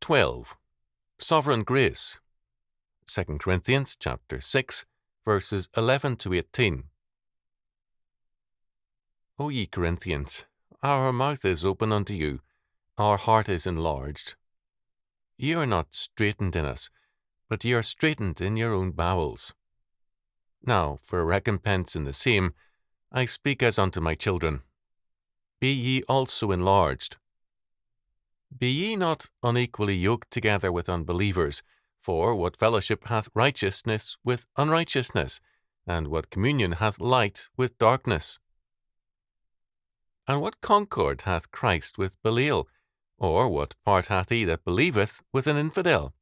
12. Sovereign Grace. 2 Corinthians chapter 6, verses 11 to 18. O ye Corinthians, our mouth is open unto you, our heart is enlarged. Ye are not straitened in us, but ye are straitened in your own bowels. Now, for a recompense in the same, I speak as unto my children. Be ye also enlarged. Be ye not unequally yoked together with unbelievers, for what fellowship hath righteousness with unrighteousness, and what communion hath light with darkness? And what concord hath Christ with Belial? Or what part hath he that believeth with an infidel?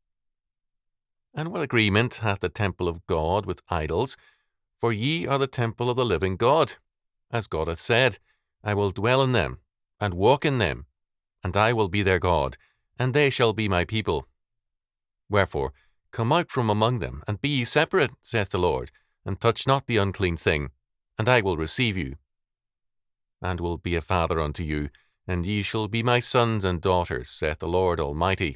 And what agreement hath the temple of God with idols? For ye are the temple of the living God. As God hath said, I will dwell in them, and walk in them, and I will be their God, and they shall be my people. Wherefore, come out from among them, and be ye separate, saith the Lord, and touch not the unclean thing, and I will receive you, and will be a father unto you, and ye shall be my sons and daughters, saith the Lord Almighty.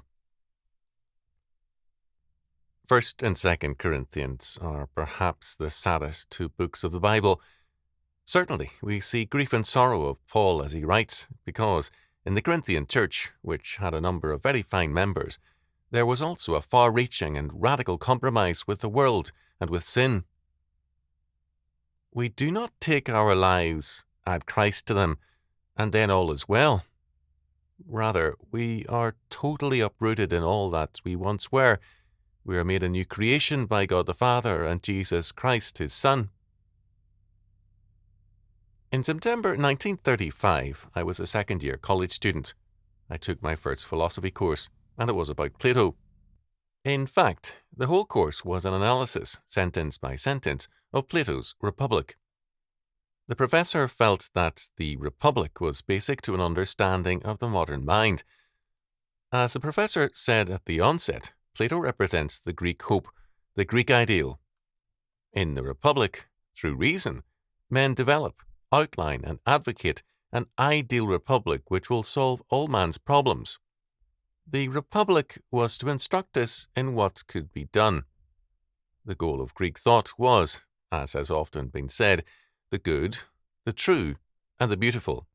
1 and 2 Corinthians are perhaps the saddest two books of the Bible. Certainly, we see grief and sorrow of Paul as he writes, because in the Corinthian church, which had a number of very fine members, there was also a far-reaching and radical compromise with the world and with sin. We do not take our lives, add Christ to them, and then all is well. Rather, we are totally uprooted in all that we once were. We are made a new creation by God the Father and Jesus Christ, his Son. In September 1935, I was a second-year college student. I took my first philosophy course, and it was about Plato. In fact, the whole course was an analysis, sentence by sentence, of Plato's Republic. The professor felt that the Republic was basic to an understanding of the modern mind. As the professor said at the onset, Plato represents the Greek hope, the Greek ideal. In the Republic, through reason, men develop, outline and advocate an ideal republic which will solve all man's problems. The Republic was to instruct us in what could be done. The goal of Greek thought was, as has often been said, the good, the true, and the beautiful.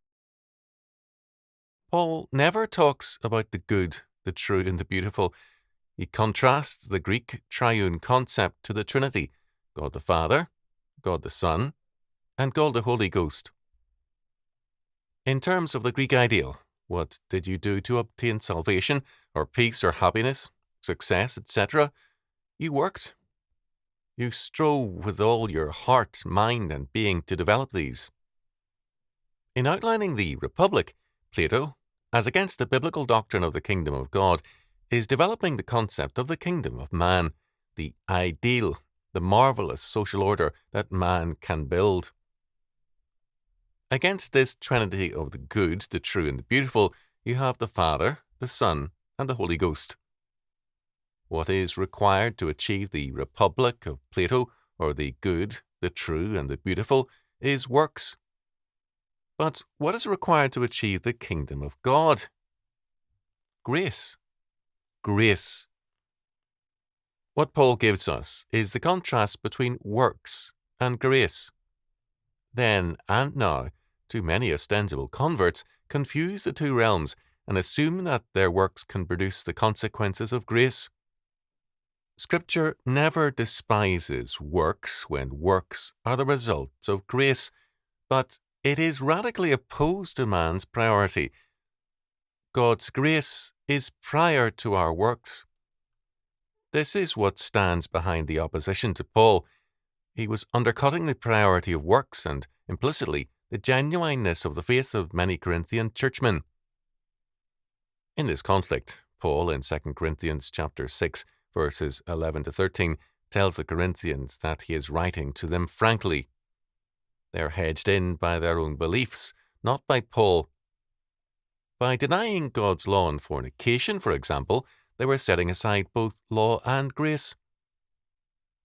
Paul never talks about the good, the true, and the beautiful. He contrasts the Greek triune concept to the Trinity, God the Father, God the Son, and God the Holy Ghost. In terms of the Greek ideal, what did you do to obtain salvation, or peace, or happiness, success, etc.? You worked. You strove with all your heart, mind, and being to develop these. In outlining the Republic, Plato, as against the biblical doctrine of the kingdom of God, is developing the concept of the kingdom of man, the ideal, the marvelous social order that man can build. Against this trinity of the good, the true, and the beautiful, you have the Father, the Son, and the Holy Ghost. What is required to achieve the Republic of Plato, or the good, the true, and the beautiful, is works. But what is required to achieve the kingdom of God? Grace. Grace. What Paul gives us is the contrast between works and grace. Then and now, too many ostensible converts confuse the two realms and assume that their works can produce the consequences of grace. Scripture never despises works when works are the result of grace, but it is radically opposed to man's priority. God's grace is prior to our works. This is what stands behind the opposition to Paul. He was undercutting the priority of works and, implicitly, the genuineness of the faith of many Corinthian churchmen. In this conflict, Paul in 2 Corinthians chapter 6, verses 11 to 13, tells the Corinthians that he is writing to them frankly. They are hedged in by their own beliefs, not by Paul. By denying God's law on fornication, for example, they were setting aside both law and grace.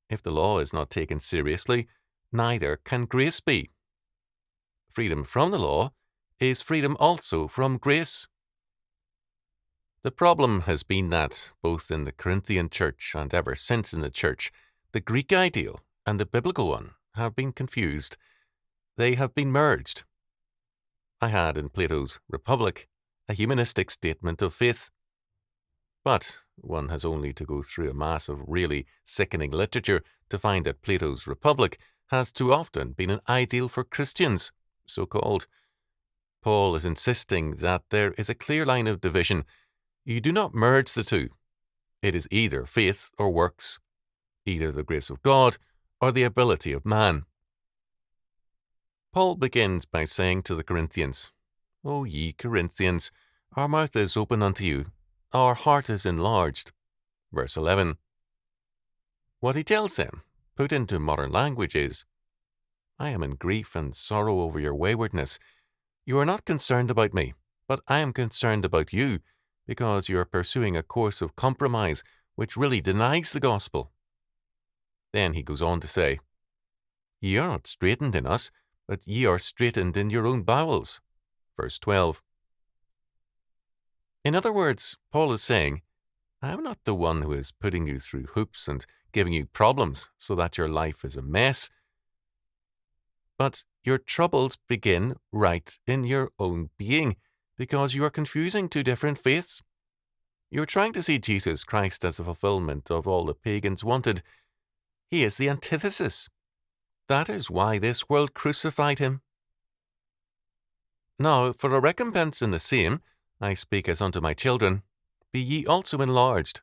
If the law is not taken seriously, neither can grace be. Freedom from the law is freedom also from grace. The problem has been that, both in the Corinthian church and ever since in the church, the Greek ideal and the biblical one have been confused. They have been merged. I had in Plato's Republic a humanistic statement of faith. But one has only to go through a mass of really sickening literature to find that Plato's Republic has too often been an ideal for Christians, so-called. Paul is insisting that there is a clear line of division. You do not merge the two. It is either faith or works, either the grace of God or the ability of man. Paul begins by saying to the Corinthians, O ye Corinthians, our mouth is open unto you, our heart is enlarged. Verse 11. What he tells them, put into modern language, is, I am in grief and sorrow over your waywardness. You are not concerned about me, but I am concerned about you, because you are pursuing a course of compromise which really denies the gospel. Then he goes on to say, Ye are not straitened in us, but ye are straitened in your own bowels. Verse 12. In other words, Paul is saying, I am not the one who is putting you through hoops and giving you problems so that your life is a mess. But your troubles begin right in your own being, because you are confusing two different faiths. You are trying to see Jesus Christ as a fulfillment of all the pagans wanted. He is the antithesis. That is why this world crucified him. Now, for a recompense in the same, I speak as unto my children, be ye also enlarged.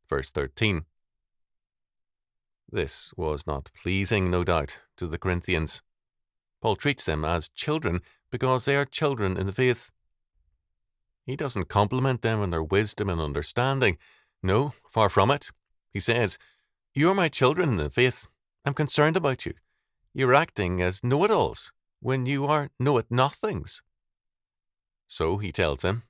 Verse 13. This was not pleasing, no doubt, to the Corinthians. Paul treats them as children because they are children in the faith. He doesn't compliment them on their wisdom and understanding. No, far from it. He says, You are my children in the faith. I'm concerned about you. You're acting as know-it-alls when you are know-it-nothings. So he tells them,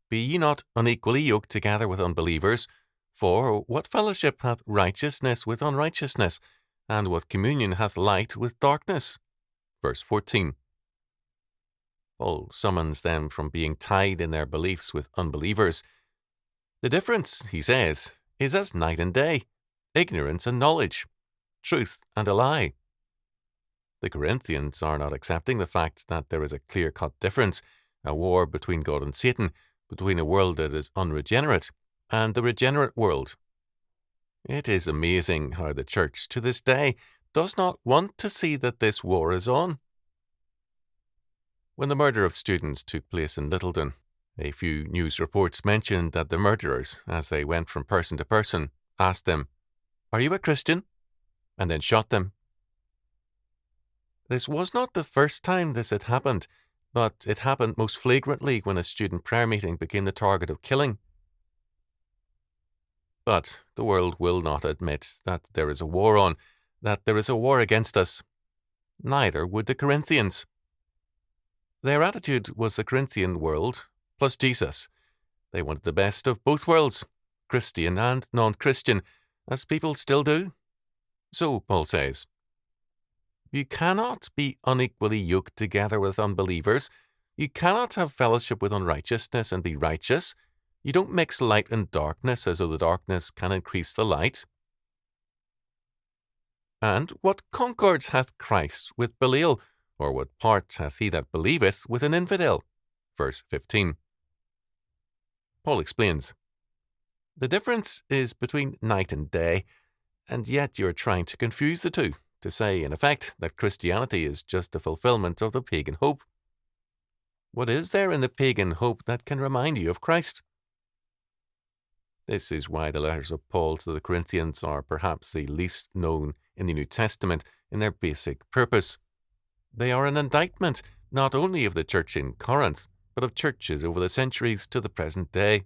Be ye not unequally yoked together with unbelievers, for what fellowship hath righteousness with unrighteousness, and what communion hath light with darkness? Verse 14. Paul summons them from being tied in their beliefs with unbelievers. The difference, he says, is as night and day, ignorance and knowledge, truth and a lie. The Corinthians are not accepting the fact that there is a clear-cut difference, a war between God and Satan, between a world that is unregenerate and the regenerate world. It is amazing how the church to this day does not want to see that this war is on. When the murder of students took place in Littleton, a few news reports mentioned that the murderers, as they went from person to person, asked them, Are you a Christian? And then shot them. This was not the first time this had happened, but it happened most flagrantly when a student prayer meeting became the target of killing. But the world will not admit that there is a war on, that there is a war against us. Neither would the Corinthians. Their attitude was the Corinthian world plus Jesus. They wanted the best of both worlds, Christian and non-Christian, as people still do. So, Paul says, You cannot be unequally yoked together with unbelievers. You cannot have fellowship with unrighteousness and be righteous. You don't mix light and darkness as though the darkness can increase the light. And what concord hath Christ with Belial, or what part hath he that believeth with an infidel? Verse 15. Paul explains, The difference is between night and day, and yet you are trying to confuse the two, to say, in effect, that Christianity is just a fulfillment of the pagan hope. What is there in the pagan hope that can remind you of Christ? This is why the letters of Paul to the Corinthians are perhaps the least known in the New Testament in their basic purpose. They are an indictment not only of the church in Corinth, but of churches over the centuries to the present day.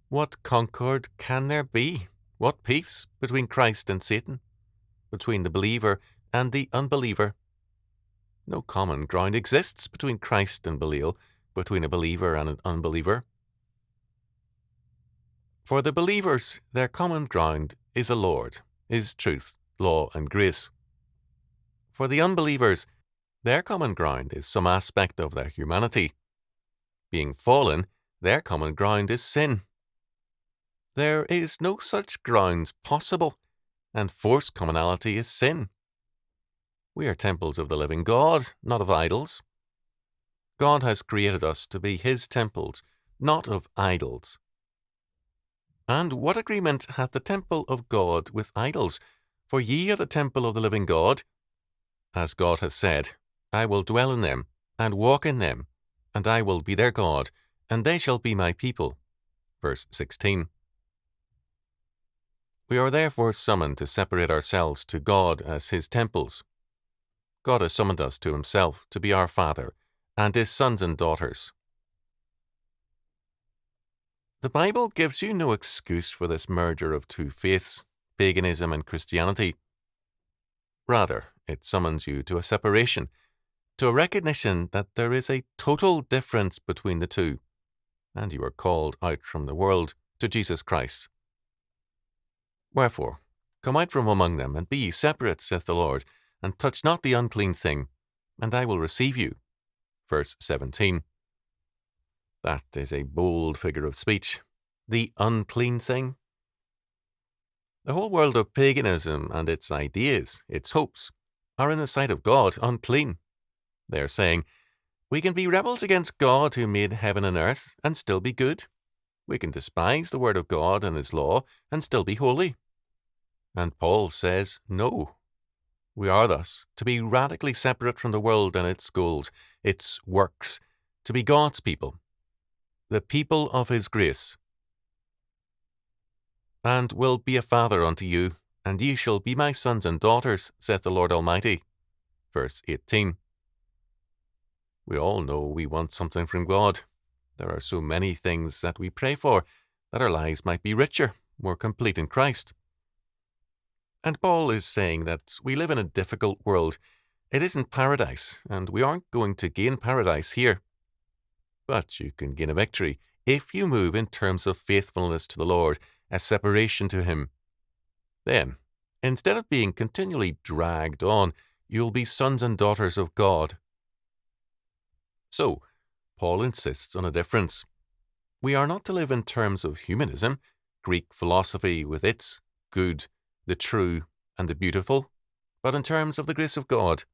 What concord can there be? What peace between Christ and Satan? Between the believer and the unbeliever? No common ground exists between Christ and Belial, between a believer and an unbeliever. For the believers, their common ground is the Lord, His truth, law, and grace. For the unbelievers, their common ground is some aspect of their humanity. Being fallen, Their common ground is sin. There is no such ground possible, and forced commonality is sin. We are temples of the living God, not of idols. God has created us to be his temples, not of idols. And what agreement hath the temple of God with idols? For ye are the temple of the living God. As God hath said, I will dwell in them, and walk in them, and I will be their God, and they shall be my people. Verse 16. We are therefore summoned to separate ourselves to God as his temples. God has summoned us to himself to be our Father, and his sons and daughters. The Bible gives you no excuse for this merger of two faiths, paganism and Christianity. Rather, it summons you to a separation, to a recognition that there is a total difference between the two, and you are called out from the world to Jesus Christ. Wherefore, come out from among them, and be ye separate, saith the Lord, and touch not the unclean thing, and I will receive you. Verse 17. That is a bold figure of speech. The unclean thing. The whole world of paganism and its ideas, its hopes, are in the sight of God unclean. They are saying, we can be rebels against God who made heaven and earth and still be good. We can despise the word of God and his law and still be holy. And Paul says, no. We are thus to be radically separate from the world and its goals, its works, to be God's people, the people of his grace. And will be a father unto you, and ye shall be my sons and daughters, saith the Lord Almighty. Verse 18. We all know we want something from God. There are so many things that we pray for, that our lives might be richer, more complete in Christ. And Paul is saying that we live in a difficult world. It isn't paradise, and we aren't going to gain paradise here. But you can gain a victory if you move in terms of faithfulness to the Lord, a separation to him. Then, instead of being continually dragged on, you'll be sons and daughters of God. So, Paul insists on a difference. We are not to live in terms of humanism, Greek philosophy with its good, the true, and the beautiful, but in terms of the grace of God.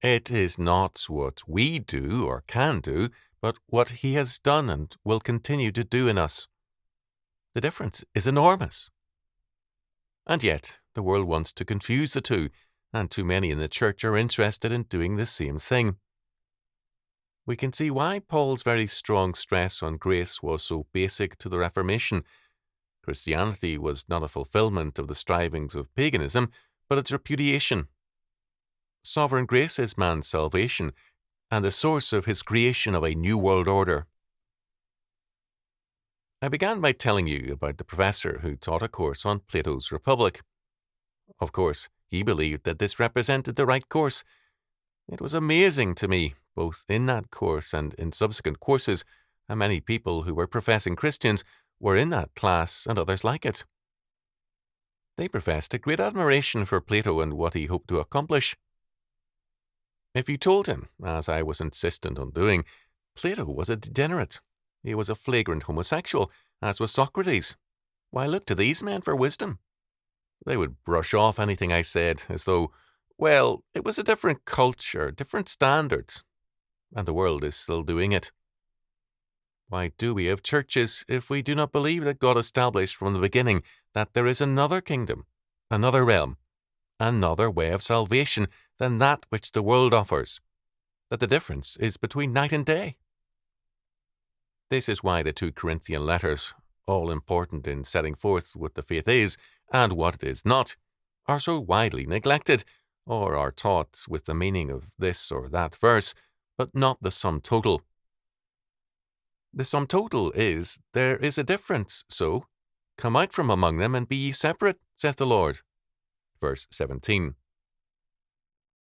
It is not what we do or can do, but what he has done and will continue to do in us. The difference is enormous. And yet, the world wants to confuse the two, and too many in the church are interested in doing the same thing. We can see why Paul's very strong stress on grace was so basic to the Reformation. Christianity was not a fulfillment of the strivings of paganism, but its repudiation. Sovereign grace is man's salvation, and the source of his creation of a new world order. I began by telling you about the professor who taught a course on Plato's Republic. Of course, he believed that this represented the right course. It was amazing to me, both in that course and in subsequent courses, how many people who were professing Christians were in that class and others like it. They professed a great admiration for Plato and what he hoped to accomplish. If you told him, as I was insistent on doing, Plato was a degenerate, he was a flagrant homosexual, as was Socrates, why look to these men for wisdom. They would brush off anything I said as though, well, it was a different culture, different standards, and the world is still doing it. Why do we have churches if we do not believe that God established from the beginning that there is another kingdom, another realm, another way of salvation than that which the world offers, that the difference is between night and day? This is why the 2 Corinthian letters, all important in setting forth what the faith is and what it is not, are so widely neglected, or are taught with the meaning of this or that verse, but not the sum total. The sum total is, there is a difference, so come out from among them and be ye separate, saith the Lord. Verse 17.